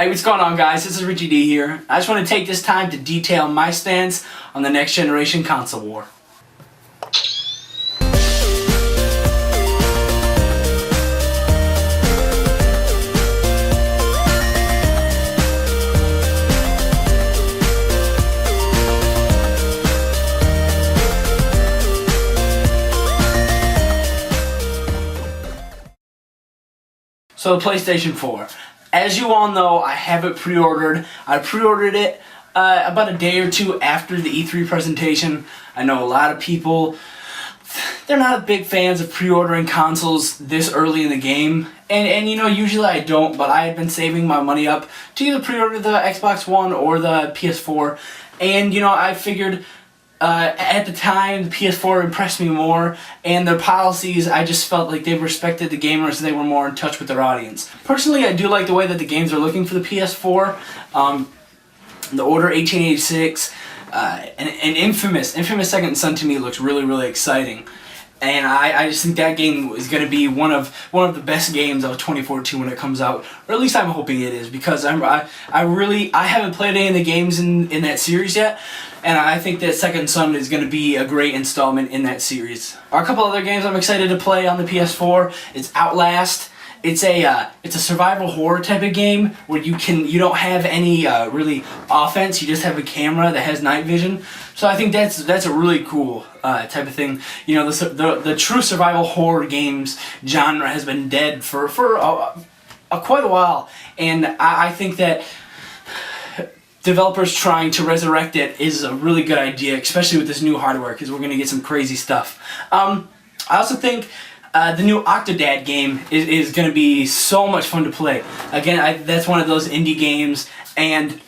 Hey, what's going on, guys? This is Richie D here. I just want to take this time to detail my stance on the next generation console war. So the PlayStation 4. As you all know, I have it pre-ordered. I pre-ordered it about a day or two after the E3 presentation. I know a lot of people, they're not big fans of pre-ordering consoles this early in the game. And you know, usually I don't, but I had been saving my money up to either pre-order the Xbox One or the PS4. And you know, I figured at the time, the PS4 impressed me more, and their policies, I just felt like they respected the gamers, they were more in touch with their audience. Personally, I do like the way that the games are looking for the PS4. The Order 1886, and Infamous Second Son to me looks really exciting. And I just think that game is going to be one of the best games of 2014 when it comes out, or at least I'm hoping it is, because I haven't played any of the games in that series yet, and I think that Second Son is going to be a great installment in that series. A couple other games I'm excited to play on the PS4. It's Outlast. It's a survival horror type of game where you don't have any really offense. You just have a camera that has night vision. So I think that's a really cool type of thing. You know, the true survival horror games genre has been dead for quite a while, and I think that developers trying to resurrect it is a really good idea, especially with this new hardware, because we're gonna get some crazy stuff. I also think the new Octodad game is going to be so much fun to play. Again, that's one of those indie games, and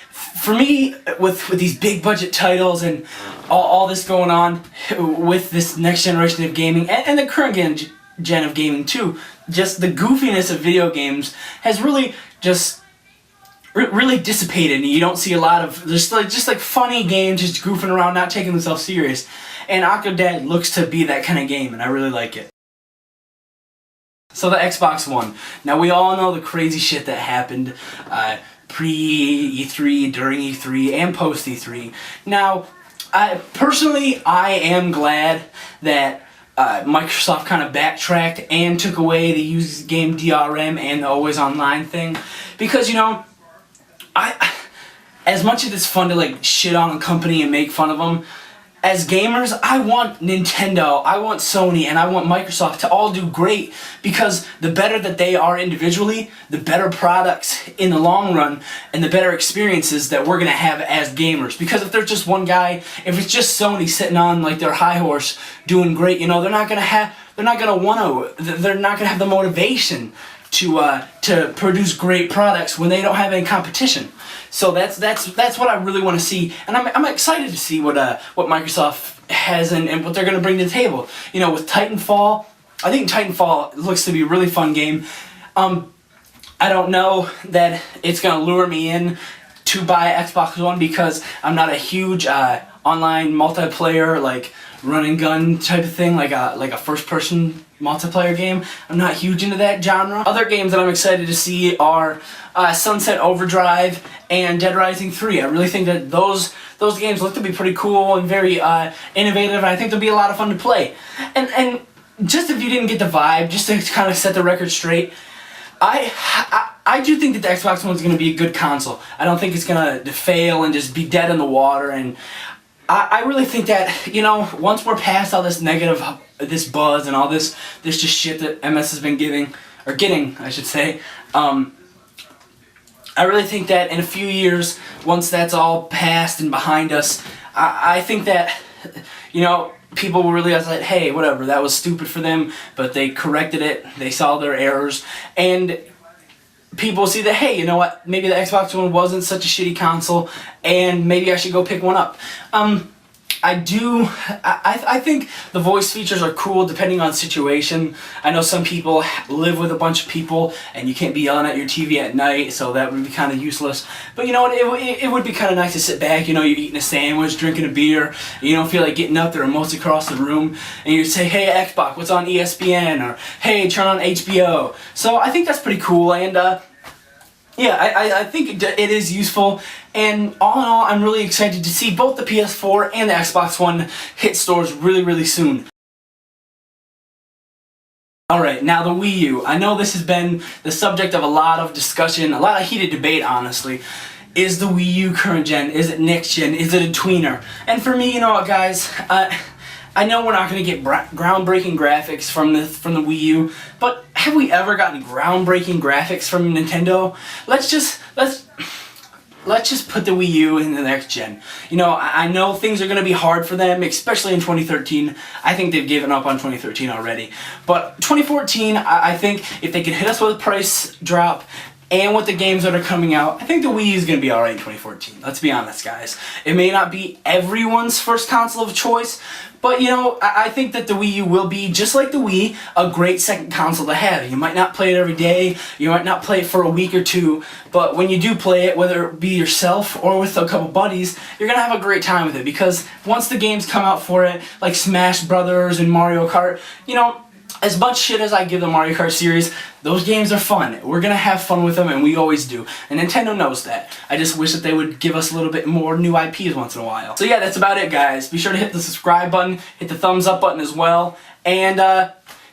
for me, with these big budget titles and all this going on with this next generation of gaming, and the current gen of gaming too, just the goofiness of video games has really just really dissipated, and you don't see a lot of just like funny games just goofing around, not taking themselves serious. And Octodad looks to be that kind of game, and I really like it. So the Xbox One. Now we all know the crazy shit that happened pre-E3, during E3, and post-E3. Now, personally, I am glad that Microsoft kind of backtracked and took away the use game DRM and the always online thing, because you know, as much as it's fun to like shit on a company and make fun of them, as gamers, I want Nintendo, I want Sony, and I want Microsoft to all do great, because the better that they are individually, the better products in the long run, and the better experiences that we're gonna have as gamers. Because if there's just one guy, if it's just Sony sitting on like their high horse doing great, you know, they're not gonna have the motivation to produce great products when they don't have any competition. So that's what I really want to see, and I'm excited to see what Microsoft has and what they're going to bring to the table. You know, with Titanfall, I think Titanfall looks to be a really fun game. I don't know that it's going to lure me in to buy Xbox One, because I'm not a huge online multiplayer, like run and gun type of thing, like a first person multiplayer game. I'm not huge into that genre. Other games that I'm excited to see are Sunset Overdrive and Dead Rising 3. I really think that those games look to be pretty cool and very innovative, and I think they'll be a lot of fun to play. And just if you didn't get the vibe, just to kind of set the record straight, I do think that the Xbox One is going to be a good console. I don't think it's going to fail and just be dead in the water, and I really think that, you know, once we're past all this negative, this buzz and all this just shit that MS has been getting, I should say, I really think that in a few years, once that's all past and behind us, I think that, you know, people will realize that, hey, whatever, that was stupid for them, but they corrected it, they saw their errors, and people see that, hey, you know what, maybe the Xbox One wasn't such a shitty console, and maybe I should go pick one up. I think the voice features are cool depending on situation. I know some people live with a bunch of people and you can't be yelling at your TV at night, so that would be kind of useless. But you know what, it would be kind of nice to sit back, you know, you're eating a sandwich, drinking a beer, and you don't feel like getting up, there are remotes across the room, and you say, hey Xbox, what's on ESPN, or hey, turn on HBO. So I think that's pretty cool, and yeah, I think it is useful, and all in all, I'm really excited to see both the PS4 and the Xbox One hit stores really, really soon. Alright, now the Wii U. I know this has been the subject of a lot of discussion, a lot of heated debate, honestly. Is the Wii U current gen? Is it next gen? Is it a tweener? And for me, you know what, guys? I know we're not going to get groundbreaking graphics from the Wii U, but have we ever gotten groundbreaking graphics from Nintendo? Let's just put the Wii U in the next gen. You know, I know things are going to be hard for them, especially in 2013. I think they've given up on 2013 already. But 2014, I think if they could hit us with a price drop and with the games that are coming out, I think the Wii U is going to be alright in 2014. Let's be honest, guys. It may not be everyone's first console of choice, but you know, I think that the Wii U will be, just like the Wii, a great second console to have. You might not play it every day, you might not play it for a week or two, but when you do play it, whether it be yourself or with a couple buddies, you're going to have a great time with it, because once the games come out for it, like Smash Brothers and Mario Kart, you know, as much shit as I give the Mario Kart series, those games are fun. We're gonna have fun with them, and we always do. And Nintendo knows that. I just wish that they would give us a little bit more new IPs once in a while. So yeah, that's about it, guys. Be sure to hit the subscribe button, hit the thumbs up button as well, and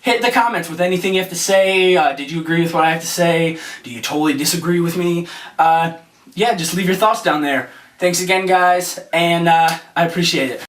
hit the comments with anything you have to say. Did you agree with what I have to say? Do you totally disagree with me? Yeah, just leave your thoughts down there. Thanks again, guys, and I appreciate it.